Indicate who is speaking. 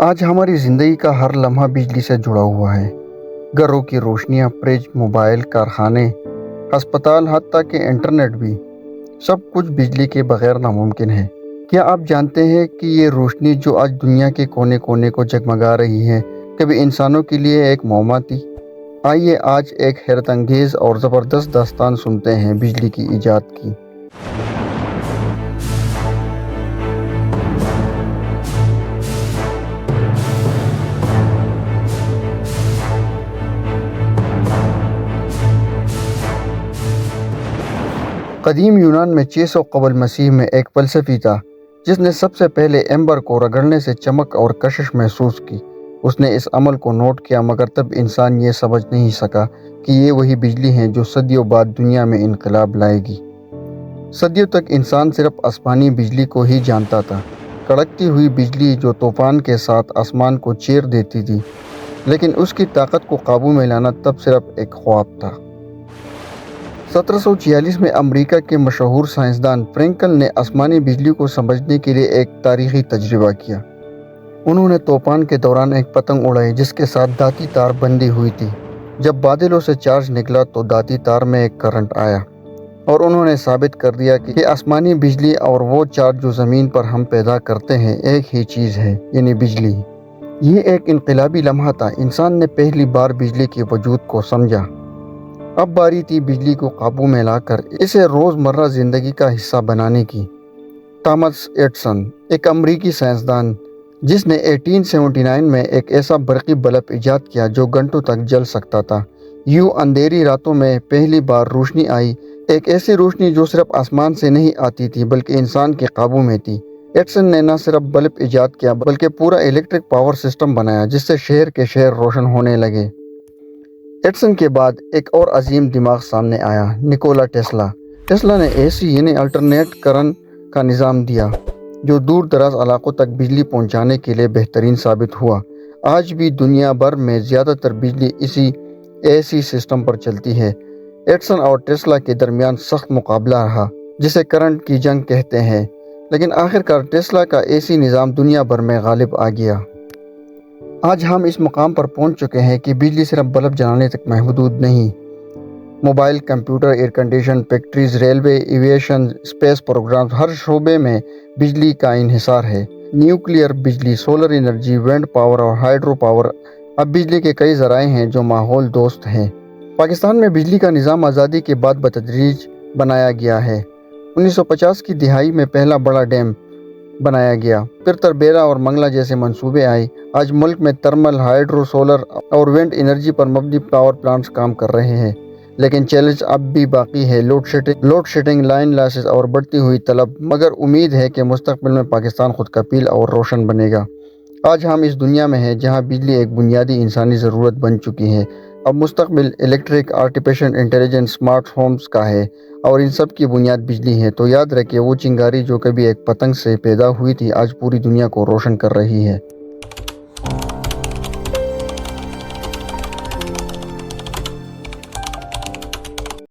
Speaker 1: آج ہماری زندگی کا ہر لمحہ بجلی سے جڑا ہوا ہے۔ گھروں کی روشنیاں، فریج، موبائل، کارخانے، ہسپتال، حتیٰ کہ انٹرنیٹ بھی، سب کچھ بجلی کے بغیر ناممکن ہے۔ کیا آپ جانتے ہیں کہ یہ روشنی جو آج دنیا کے کونے کونے کو جگمگا رہی ہے، کبھی انسانوں کے لیے ایک معمہ تھی؟ آئیے آج ایک حیرت انگیز اور زبردست داستان سنتے ہیں بجلی کی ایجاد کی۔ قدیم یونان میں 600 قبل مسیح میں ایک فلسفی تھا جس نے سب سے پہلے ایمبر کو رگڑنے سے چمک اور کشش محسوس کی۔ اس نے اس عمل کو نوٹ کیا، مگر تب انسان یہ سمجھ نہیں سکا کہ یہ وہی بجلی ہے جو صدیوں بعد دنیا میں انقلاب لائے گی۔ صدیوں تک انسان صرف آسمانی بجلی کو ہی جانتا تھا، کڑکتی ہوئی بجلی جو طوفان کے ساتھ آسمان کو چیر دیتی تھی، لیکن اس کی طاقت کو قابو میں لانا تب صرف ایک خواب تھا۔ 1746 میں امریکہ کے مشہور سائنسدان فرینکل نے آسمانی بجلی کو سمجھنے کے لیے ایک تاریخی تجربہ کیا۔ انہوں نے طوفان کے دوران ایک پتنگ اڑائی جس کے ساتھ دھاتی تار بندھی ہوئی تھی۔ جب بادلوں سے چارج نکلا تو دھاتی تار میں ایک کرنٹ آیا، اور انہوں نے ثابت کر دیا کہ آسمانی بجلی اور وہ چارج جو زمین پر ہم پیدا کرتے ہیں ایک ہی چیز ہے، یعنی بجلی۔ یہ ایک انقلابی لمحہ تھا۔ انسان نے پہلی بار بجلی کے وجود کو سمجھا۔ اب باری تھی بجلی کو قابو میں لا کر اسے روزمرہ زندگی کا حصہ بنانے کی۔ تھامس ایڈیسن، ایک امریکی سائنسدان جس نے 1879 میں ایک ایسا برقی بلب ایجاد کیا جو گھنٹوں تک جل سکتا تھا۔ اندھیری راتوں میں پہلی بار روشنی آئی، ایک ایسی روشنی جو صرف آسمان سے نہیں آتی تھی بلکہ انسان کے قابو میں تھی۔ ایڈیسن نے نہ صرف بلب ایجاد کیا بلکہ پورا الیکٹرک پاور سسٹم بنایا جس سے شہر کے شہر روشن ہونے لگے۔ ایڈیسن کے بعد ایک اور عظیم دماغ سامنے آیا، نکولا ٹیسلا۔ ٹیسلا نے ایسی یعنی الٹرنیٹ کرنٹ کا نظام دیا جو دور دراز علاقوں تک بجلی پہنچانے کے لیے بہترین ثابت ہوا۔ آج بھی دنیا بھر میں زیادہ تر بجلی اسی AC سسٹم پر چلتی ہے۔ ایڈیسن اور ٹیسلا کے درمیان سخت مقابلہ رہا جسے کرنٹ کی جنگ کہتے ہیں، لیکن آخرکار ٹیسلا کا AC نظام دنیا بھر میں غالب آ گیا۔ آج ہم اس مقام پر پہنچ چکے ہیں کہ بجلی صرف بلب جلانے تک محدود نہیں۔ Mobile, computer, air condition, factories, railway, aviation, space programs, ہر شعبے میں بجلی کا انحصار ہے۔ نیوکلیئر بجلی، سولر انرجی، ونڈ پاور اور ہائیڈرو پاور اب بجلی کے کئی ذرائع ہیں جو ماحول دوست ہیں۔ پاکستان میں بجلی کا نظام آزادی کے بعد بتدریج بنایا گیا ہے۔ 1950 کی دہائی میں پہلا بڑا ڈیم بنایا گیا، پھر تربیلا اور منگلہ جیسے منصوبے آئے۔ آج ملک میں تھرمل، ہائیڈرو، سولر اور ونڈ انرجی پر مبنی پاور پلانٹس کام کر رہے ہیں، لیکن چیلنج اب بھی باقی ہے: لوڈ شیڈنگ، لائن لاسز اور بڑھتی ہوئی طلب۔ مگر امید ہے کہ مستقبل میں پاکستان خود کفیل اور روشن بنے گا۔ آج ہم اس دنیا میں ہیں جہاں بجلی ایک بنیادی انسانی ضرورت بن چکی ہے۔ اب مستقبل electric, artificial intelligence, smart homes کا ہے، اور ان سب کی بنیاد بجلی ہے۔ تو یاد رکھیں، وہ چنگاری جو کبھی ایک پتنگ سے پیدا ہوئی تھی آج پوری دنیا کو روشن کر رہی ہے۔